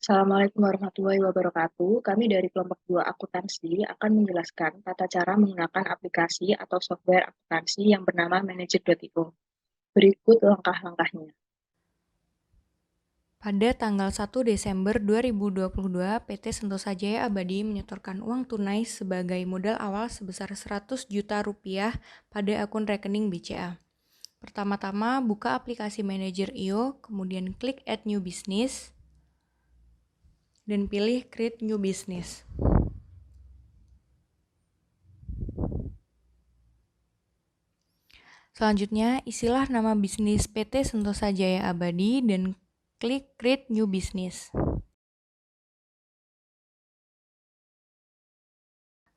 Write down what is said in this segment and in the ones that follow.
Assalamualaikum warahmatullahi wabarakatuh. Kami dari kelompok 2 akuntansi akan menjelaskan tata cara menggunakan aplikasi atau software akuntansi yang bernama Manager.io. Berikut langkah-langkahnya. Pada tanggal 1 Desember 2022, PT Sentosa Jaya Abadi menyetorkan uang tunai sebagai modal awal sebesar 100 juta rupiah pada akun rekening BCA. Pertama-tama, buka aplikasi Manager.io, kemudian klik Add New Business, dan pilih Create New Business. Selanjutnya, isilah nama bisnis PT Sentosa Jaya Abadi dan klik Create New Business.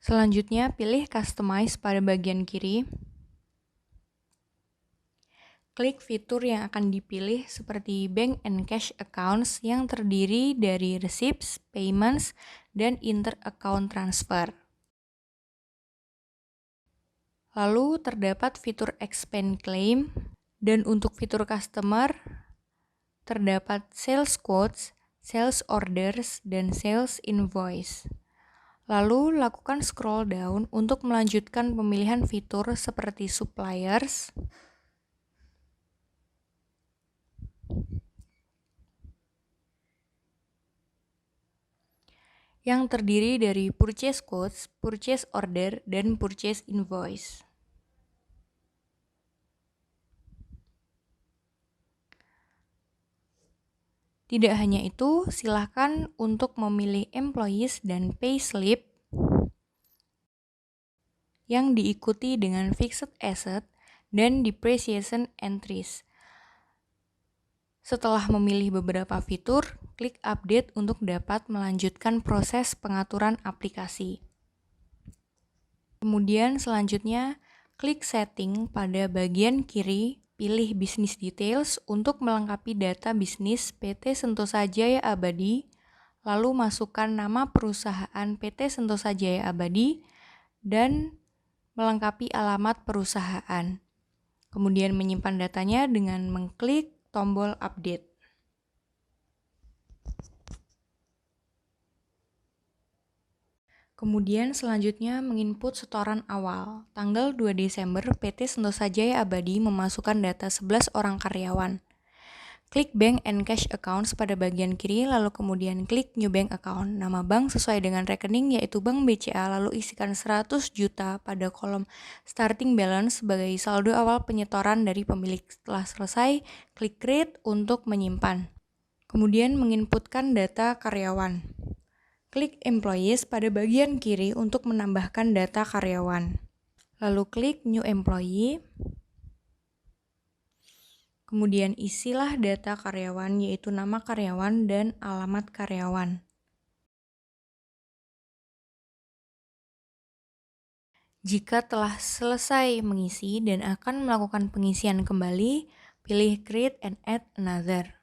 Selanjutnya, pilih Customize pada bagian kiri. Klik fitur yang akan dipilih seperti Bank and Cash Accounts yang terdiri dari Receipts, Payments, dan Inter-Account Transfer. Lalu terdapat fitur Expand Claim, dan untuk fitur Customer, terdapat Sales Quotes, Sales Orders, dan Sales Invoice. Lalu lakukan scroll down untuk melanjutkan pemilihan fitur seperti Suppliers, yang terdiri dari Purchase Quotes, Purchase Order, dan Purchase Invoice. Tidak hanya itu, silakan untuk memilih Employees dan Payslip yang diikuti dengan Fixed Asset dan Depreciation Entries. Setelah memilih beberapa fitur, klik Update untuk dapat melanjutkan proses pengaturan aplikasi. Kemudian selanjutnya, klik Setting pada bagian kiri, pilih Business Details untuk melengkapi data bisnis PT Sentosa Jaya Abadi, lalu masukkan nama perusahaan PT Sentosa Jaya Abadi, dan melengkapi alamat perusahaan. Kemudian menyimpan datanya dengan mengklik tombol Update. Kemudian selanjutnya menginput setoran awal. Tanggal 2 Desember, PT Sentosa Jaya Abadi memasukkan data 11 orang karyawan. Klik Bank and Cash Accounts pada bagian kiri, lalu kemudian klik New Bank Account. Nama bank sesuai dengan rekening yaitu Bank BCA, lalu isikan 100 juta pada kolom Starting Balance sebagai saldo awal penyetoran dari pemilik. Setelah selesai, klik Create untuk menyimpan. Kemudian menginputkan data karyawan. Klik Employees pada bagian kiri untuk menambahkan data karyawan. Lalu klik New Employee. Kemudian isilah data karyawan yaitu nama karyawan dan alamat karyawan. Jika telah selesai mengisi dan akan melakukan pengisian kembali, pilih Create and Add Another.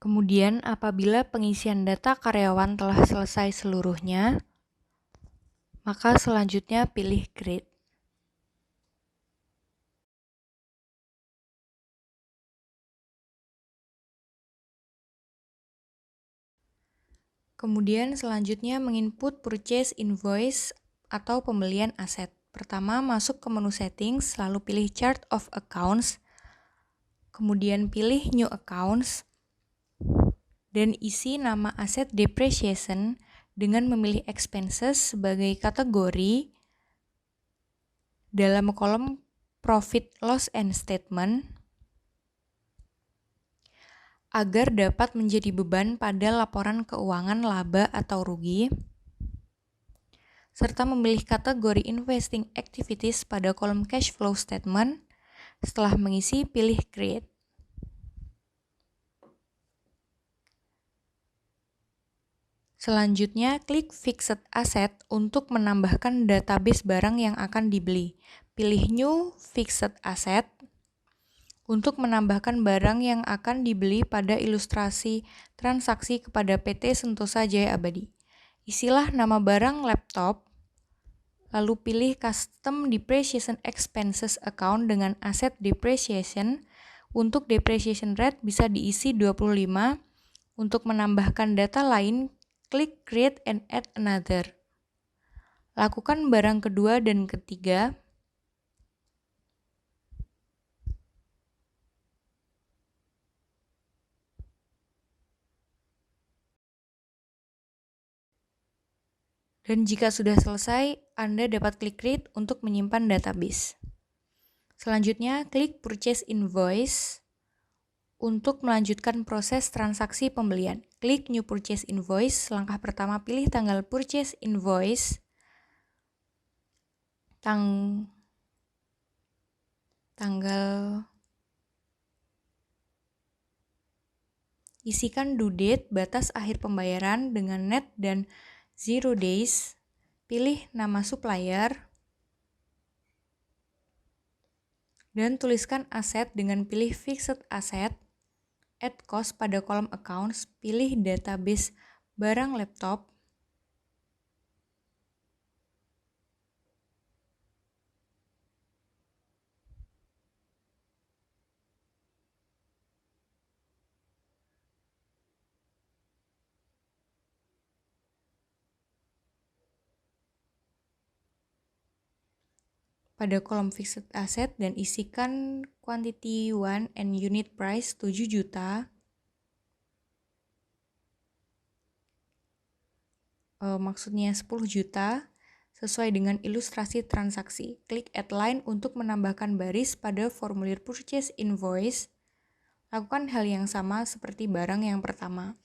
Kemudian apabila pengisian data karyawan telah selesai seluruhnya, maka selanjutnya pilih Create. Kemudian selanjutnya menginput Purchase Invoice atau pembelian aset. Pertama masuk ke menu Settings, lalu pilih Chart of Accounts, kemudian pilih New Accounts, dan isi nama aset Depreciation dengan memilih Expenses sebagai kategori dalam kolom Profit Loss and Statement agar dapat menjadi beban pada laporan keuangan laba atau rugi, serta memilih kategori Investing Activities pada kolom Cash Flow Statement. Setelah mengisi, pilih Create. Selanjutnya, klik Fixed Asset untuk menambahkan database barang yang akan dibeli. pilih New Fixed Asset untuk menambahkan barang yang akan dibeli pada ilustrasi transaksi kepada PT Sentosa Jaya Abadi. Isilah nama barang laptop, lalu pilih Custom Depreciation Expenses Account dengan aset depreciation. Untuk depreciation rate bisa diisi 25. Untuk menambahkan data lain, klik Create and Add Another. Lakukan barang kedua dan ketiga. Dan jika sudah selesai, Anda dapat klik Create untuk menyimpan database. Selanjutnya, klik Purchase Invoice untuk melanjutkan proses transaksi pembelian. Klik New Purchase Invoice. Langkah pertama, pilih tanggal Purchase Invoice. Isikan due date, batas akhir pembayaran dengan net dan 0 days. Pilih nama supplier. Dan tuliskan aset dengan pilih Fixed Asset. Add cost pada kolom accounts, pilih database barang laptop. Pada kolom Fixed Asset dan isikan quantity 1 and unit price 7 juta. Maksudnya 10 juta sesuai dengan ilustrasi transaksi. Klik Add Line untuk menambahkan baris pada formulir Purchase Invoice. Lakukan hal yang sama seperti barang yang pertama.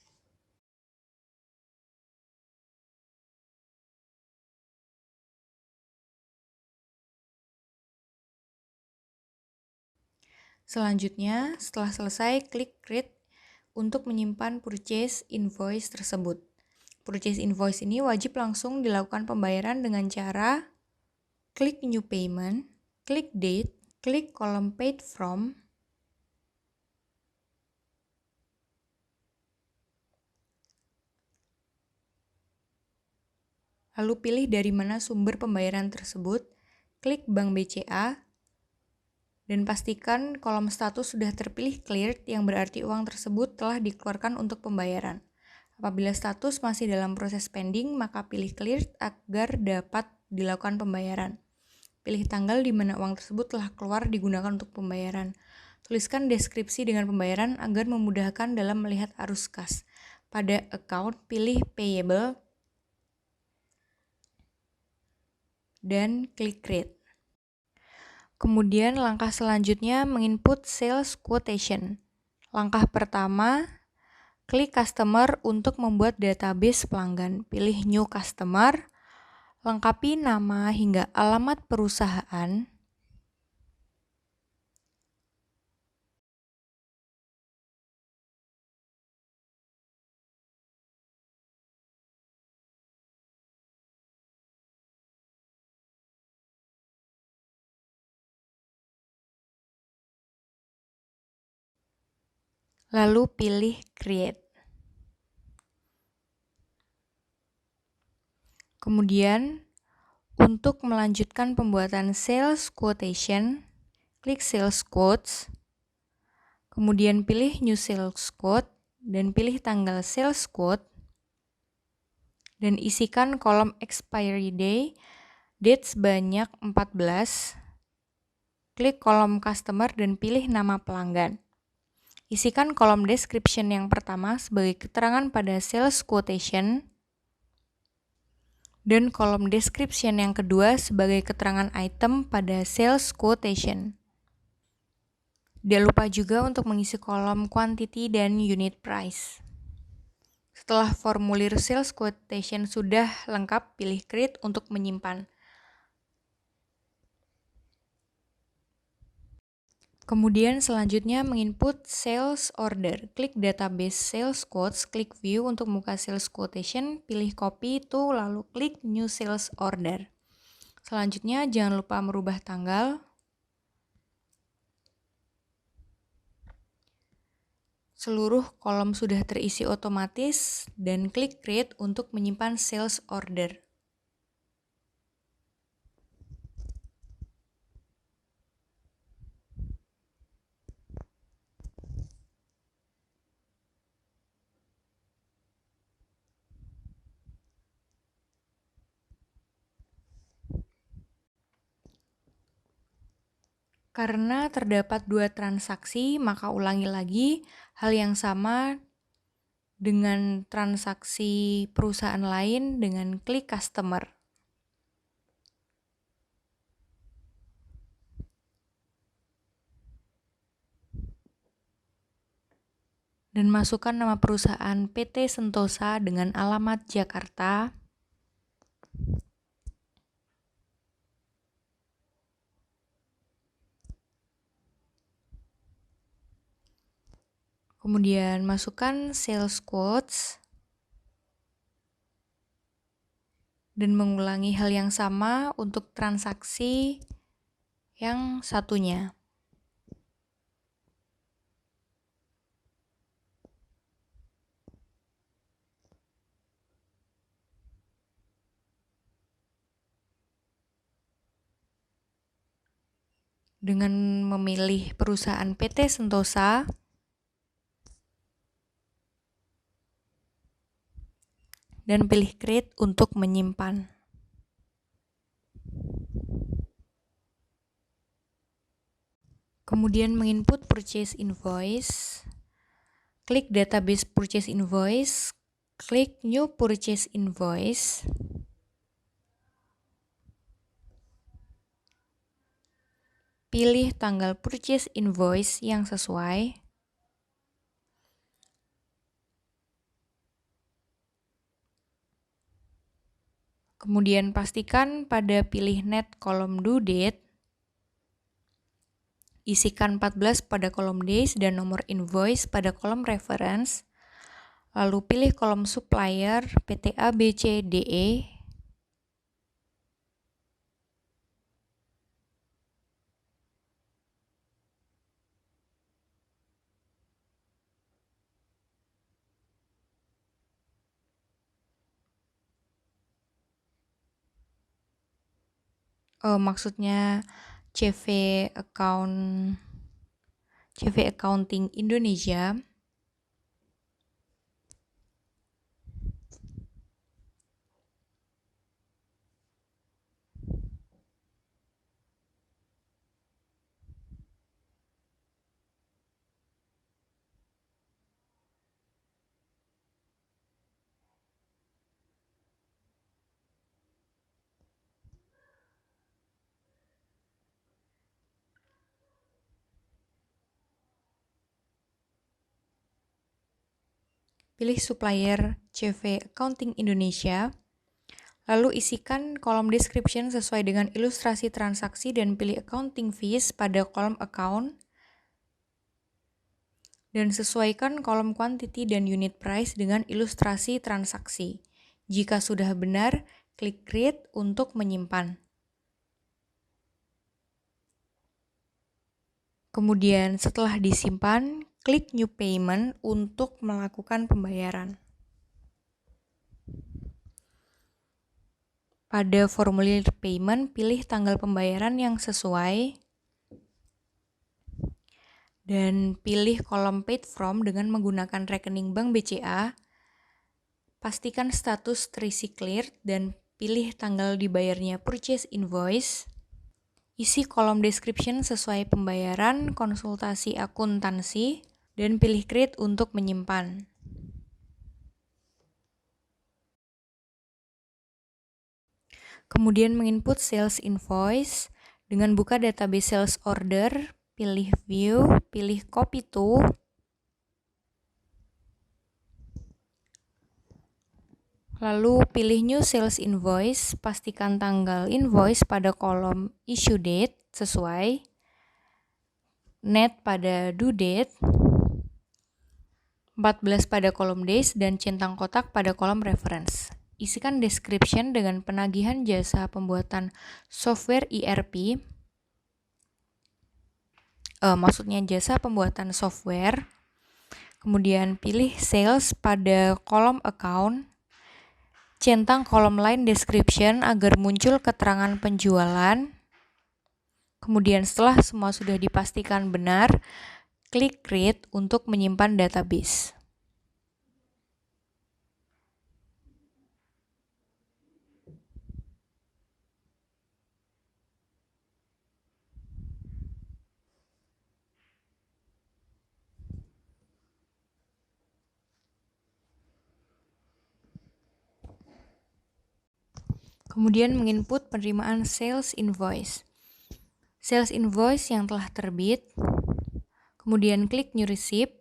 Selanjutnya, setelah selesai, klik Create untuk menyimpan Purchase Invoice tersebut. Purchase Invoice ini wajib langsung dilakukan pembayaran dengan cara klik New Payment, klik Date, klik kolom Paid From, lalu pilih dari mana sumber pembayaran tersebut, klik Bank BCA, dan pastikan kolom status sudah terpilih cleared, yang berarti uang tersebut telah dikeluarkan untuk pembayaran. Apabila status masih dalam proses pending, maka pilih cleared agar dapat dilakukan pembayaran. Pilih tanggal di mana uang tersebut telah keluar digunakan untuk pembayaran. Tuliskan deskripsi dengan pembayaran agar memudahkan dalam melihat arus kas. Pada account, pilih payable dan klik create. Kemudian langkah selanjutnya menginput sales quotation. Langkah pertama, klik customer untuk membuat database pelanggan. Pilih new customer, lengkapi nama hingga alamat perusahaan. Lalu pilih create. Kemudian, untuk melanjutkan pembuatan sales quotation, klik sales quotes, kemudian pilih new sales quote, dan pilih tanggal sales quote, dan isikan kolom expiry day, date sebanyak 14, klik kolom customer dan pilih nama pelanggan. Isikan kolom description yang pertama sebagai keterangan pada sales quotation, dan kolom description yang kedua sebagai keterangan item pada sales quotation. Tidak lupa juga untuk mengisi kolom quantity dan unit price. Setelah formulir sales quotation sudah lengkap, pilih create untuk menyimpan. Kemudian selanjutnya menginput sales order. Klik database sales quotes, klik view untuk buka sales quotation, pilih copy itu, lalu klik new sales order. Selanjutnya, jangan lupa merubah tanggal. Seluruh kolom sudah terisi otomatis dan klik Create untuk menyimpan sales order. Karena terdapat 2 transaksi, maka ulangi lagi hal yang sama dengan transaksi perusahaan lain dengan klik Customer. Dan masukkan nama perusahaan PT Sentosa dengan alamat Jakarta. Kemudian masukkan sales quotes dan mengulangi hal yang sama untuk transaksi yang satunya. Dengan memilih perusahaan PT Sentosa, dan pilih Create untuk menyimpan. Kemudian menginput purchase invoice, klik database purchase invoice, klik new purchase invoice, pilih tanggal purchase invoice yang sesuai, kemudian pastikan pada pilih net kolom due date, isikan 14 pada kolom days dan nomor invoice pada kolom reference, lalu pilih kolom supplier PT ABCDE, maksudnya CV Accounting Indonesia. Pilih supplier CV Accounting Indonesia, lalu isikan kolom description sesuai dengan ilustrasi transaksi dan pilih accounting fees pada kolom account, dan sesuaikan kolom quantity dan unit price dengan ilustrasi transaksi. Jika sudah benar, klik Create untuk menyimpan. Kemudian setelah disimpan, klik New Payment untuk melakukan pembayaran. Pada formulir payment, pilih tanggal pembayaran yang sesuai dan pilih kolom Paid From dengan menggunakan rekening Bank BCA. Pastikan status terisi clear dan pilih tanggal dibayarnya purchase invoice. Isi kolom description sesuai pembayaran, konsultasi akuntansi, dan pilih Create untuk menyimpan. Kemudian menginput sales invoice dengan buka database sales order, pilih View, pilih Copy to, lalu pilih New Sales Invoice, pastikan tanggal invoice pada kolom Issue Date sesuai, Net pada Due Date, 14 pada kolom Days, dan centang kotak pada kolom Reference. isikan description dengan penagihan jasa pembuatan software ERP, maksudnya jasa pembuatan software. Kemudian pilih sales pada kolom account, centang kolom line description agar muncul keterangan penjualan. Kemudian setelah semua sudah dipastikan benar, klik create untuk menyimpan database. Kemudian menginput penerimaan sales invoice. Sales invoice yang telah terbit. Kemudian klik new receipt.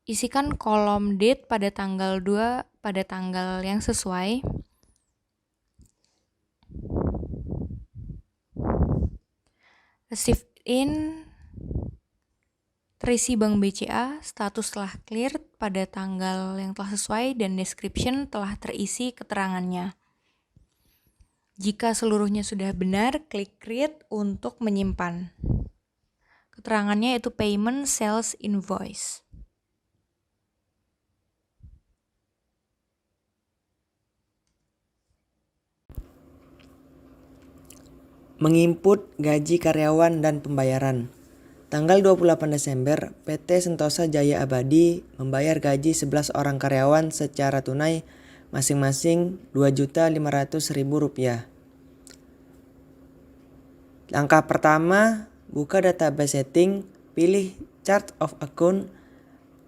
Isikan kolom date pada tanggal 2 pada tanggal yang sesuai. Received in terisi Bank BCA, status telah clear pada tanggal yang telah sesuai dan description telah terisi keterangannya. Jika seluruhnya sudah benar, klik create untuk menyimpan. Keterangannya yaitu payment sales invoice. Menginput gaji karyawan dan pembayaran. Tanggal 28 Desember, PT Sentosa Jaya Abadi membayar gaji 11 orang karyawan secara tunai masing-masing Rp2.500.000. Langkah pertama, buka database setting, pilih chart of account,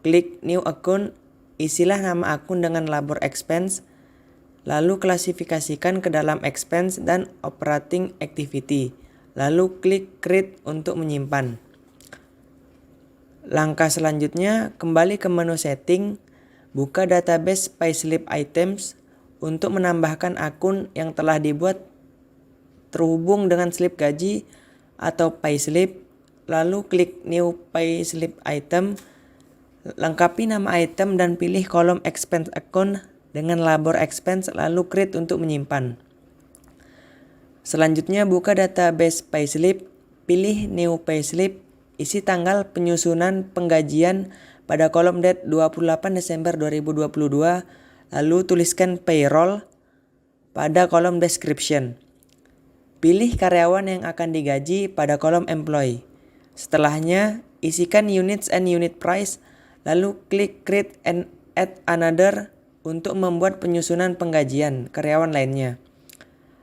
klik new account, isilah nama akun dengan labor expense, lalu klasifikasikan ke dalam expense dan operating activity, lalu klik create untuk menyimpan. Langkah selanjutnya, kembali ke menu setting, buka database payslip items untuk menambahkan akun yang telah dibuat terhubung dengan slip gaji atau payslip, lalu klik new payslip item, lengkapi nama item dan pilih kolom expense account dengan labor expense, lalu create untuk menyimpan. Selanjutnya buka database payslip, pilih new payslip, isi tanggal penyusunan penggajian pada kolom date 28 Desember 2022, lalu tuliskan payroll pada kolom description. Pilih karyawan yang akan digaji pada kolom employee. Setelahnya, isikan units and unit price, lalu klik create and add another untuk membuat penyusunan penggajian karyawan lainnya.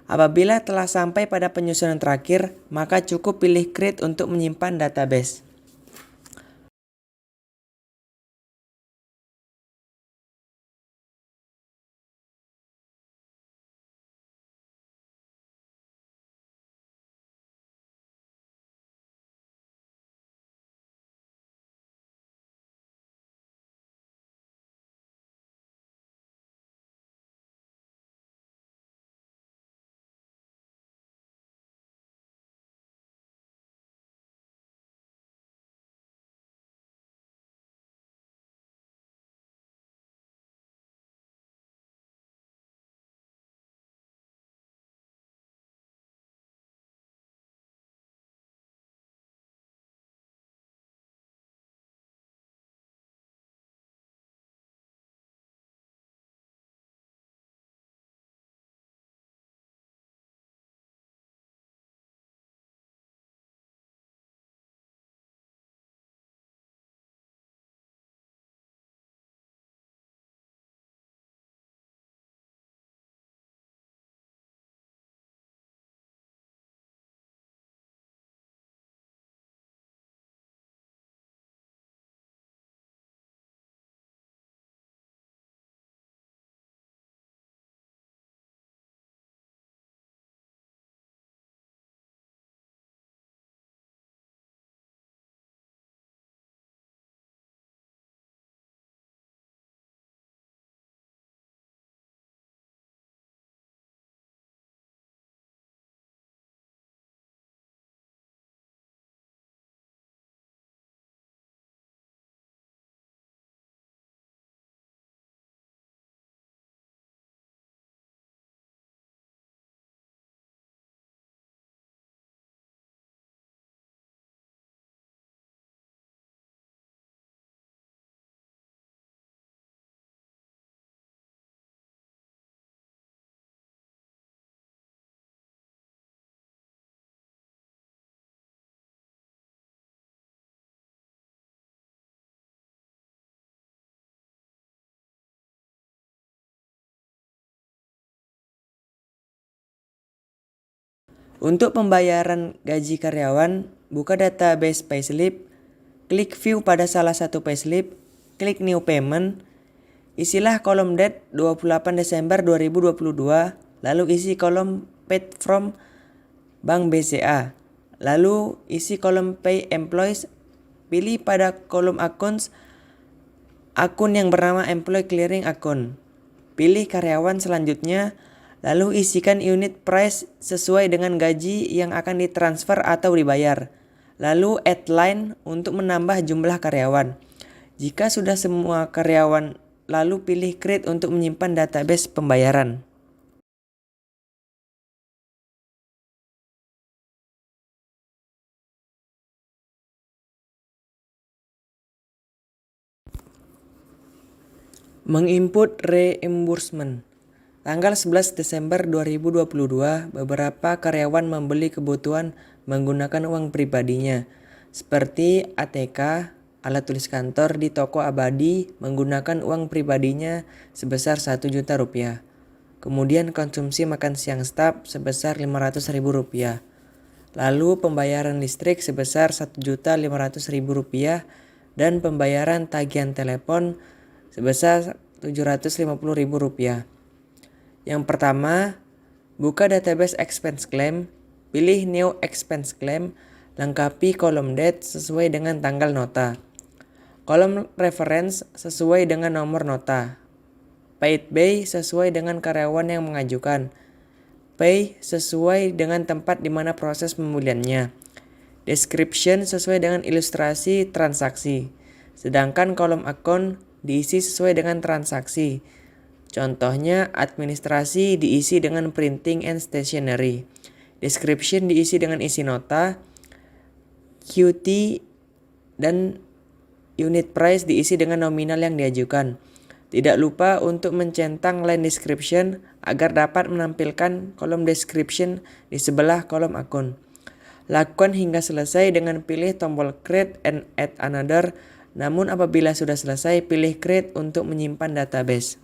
Apabila telah sampai pada penyusunan terakhir, maka cukup pilih create untuk menyimpan database. Untuk pembayaran gaji karyawan, buka database payslip, klik view pada salah satu payslip, klik new payment, isilah kolom date 28 Desember 2022, lalu isi kolom paid from Bank BCA, lalu isi kolom pay employees, pilih pada kolom accounts akun yang bernama employee clearing account. Pilih karyawan selanjutnya, lalu isikan unit price sesuai dengan gaji yang akan ditransfer atau dibayar. Lalu add line untuk menambah jumlah karyawan. Jika sudah semua karyawan, lalu pilih create untuk menyimpan database pembayaran. Menginput reimbursement. Tanggal 11 Desember 2022, beberapa karyawan membeli kebutuhan menggunakan uang pribadinya, seperti ATK, alat tulis kantor di toko Abadi menggunakan uang pribadinya sebesar 1 juta rupiah. Kemudian konsumsi makan siang staf sebesar 500.000 rupiah. Lalu pembayaran listrik sebesar 1.500.000 rupiah dan pembayaran tagihan telepon sebesar 750.000 rupiah. Yang pertama, buka database expense claim, pilih new expense claim, lengkapi kolom date sesuai dengan tanggal nota. Kolom reference sesuai dengan nomor nota. Paid by sesuai dengan karyawan yang mengajukan. Pay sesuai dengan tempat di mana proses pemulihannya. Description sesuai dengan ilustrasi transaksi. Sedangkan kolom akun diisi sesuai dengan transaksi. Contohnya, administrasi diisi dengan printing and stationery. Description diisi dengan isi nota. QT dan unit price diisi dengan nominal yang diajukan. Tidak lupa untuk mencentang line description agar dapat menampilkan kolom description di sebelah kolom akun. Lakukan hingga selesai dengan pilih tombol create and add another. Namun apabila sudah selesai, pilih create untuk menyimpan database.